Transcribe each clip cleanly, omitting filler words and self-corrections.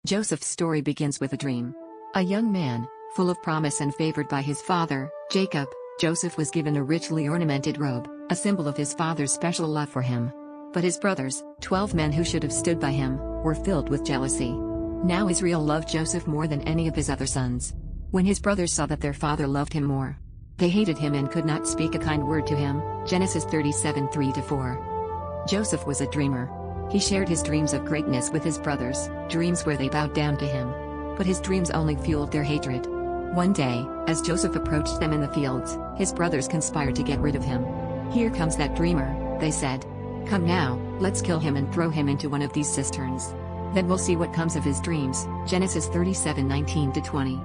Joseph's story begins with a dream. A young man, full of promise and favored by his father, Jacob, Joseph was given a richly ornamented robe, a symbol of his father's special love for him. But his brothers, 12 men who should have stood by him, were filled with jealousy. Now Israel loved Joseph more than any of his other sons. When his brothers saw that their father loved him more, they hated him and could not speak a kind word to him. Genesis 37:3-4. Joseph was a dreamer. He shared his dreams of greatness with his brothers, dreams where they bowed down to him. But his dreams only fueled their hatred. One day, as Joseph approached them in the fields, his brothers conspired to get rid of him. "Here comes that dreamer," they said. "Come now, let's kill him and throw him into one of these cisterns. Then we'll see what comes of his dreams." Genesis 37:19-20.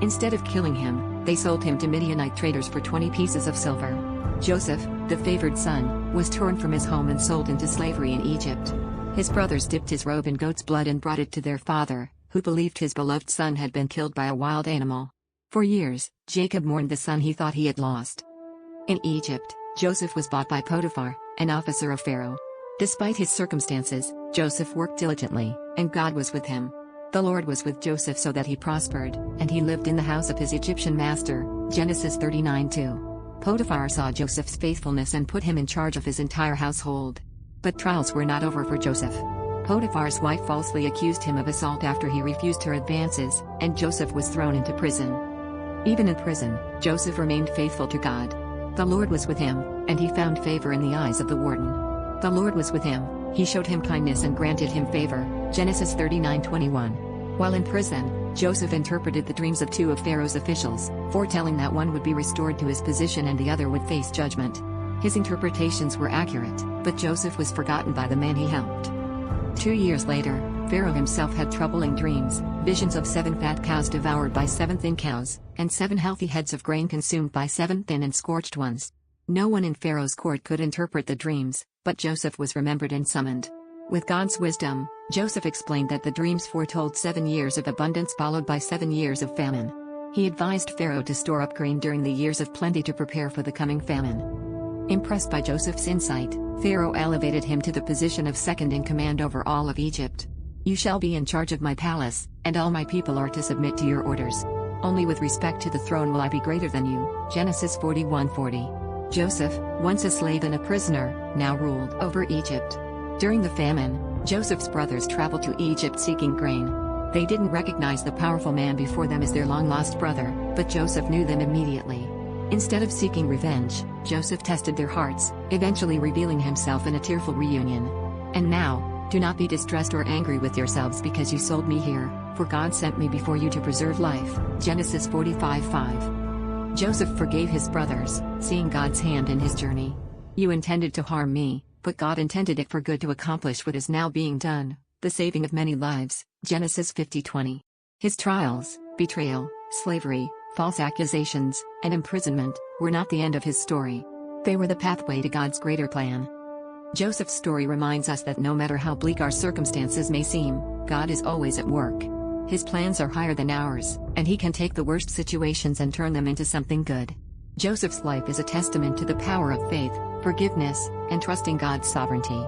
Instead of killing him, they sold him to Midianite traders for 20 pieces of silver. Joseph, the favored son, was torn from his home and sold into slavery in Egypt. His brothers dipped his robe in goat's blood and brought it to their father, who believed his beloved son had been killed by a wild animal. For years, Jacob mourned the son he thought he had lost. In Egypt, Joseph was bought by Potiphar, an officer of Pharaoh. Despite his circumstances, Joseph worked diligently, and God was with him. The Lord was with Joseph so that he prospered, and he lived in the house of his Egyptian master. Genesis 39:2. Potiphar saw Joseph's faithfulness and put him in charge of his entire household. But trials were not over for Joseph. Potiphar's wife falsely accused him of assault after he refused her advances, and Joseph was thrown into prison. Even in prison, Joseph remained faithful to God. The Lord was with him, and he found favor in the eyes of the warden. The Lord was with him, he showed him kindness and granted him favor. Genesis 39:21. While in prison, Joseph interpreted the dreams of two of Pharaoh's officials, foretelling that one would be restored to his position and the other would face judgment. His interpretations were accurate, but Joseph was forgotten by the man he helped. 2 years later, Pharaoh himself had troubling dreams, visions of 7 fat cows devoured by 7 thin cows, and 7 healthy heads of grain consumed by 7 thin and scorched ones. No one in Pharaoh's court could interpret the dreams, but Joseph was remembered and summoned. With God's wisdom, Joseph explained that the dreams foretold 7 years of abundance followed by 7 years of famine. He advised Pharaoh to store up grain during the years of plenty to prepare for the coming famine. Impressed by Joseph's insight, Pharaoh elevated him to the position of second in command over all of Egypt. "You shall be in charge of my palace, and all my people are to submit to your orders. Only with respect to the throne will I be greater than you." Genesis 41:40. Joseph, once a slave and a prisoner, now ruled over Egypt. During the famine, Joseph's brothers traveled to Egypt seeking grain. They didn't recognize the powerful man before them as their long-lost brother, but Joseph knew them immediately. Instead of seeking revenge, Joseph tested their hearts, eventually revealing himself in a tearful reunion. "And now, do not be distressed or angry with yourselves because you sold me here, for God sent me before you to preserve life." Genesis 45:5. Joseph forgave his brothers, seeing God's hand in his journey. "You intended to harm me, but God intended it for good to accomplish what is now being done, the saving of many lives." Genesis 50:20. His trials, betrayal, slavery, false accusations, and imprisonment were not the end of his story. They were the pathway to God's greater plan. Joseph's story reminds us that no matter how bleak our circumstances may seem, God is always at work. His plans are higher than ours, and he can take the worst situations and turn them into something good. Joseph's life is a testament to the power of faith, forgiveness, and trusting God's sovereignty.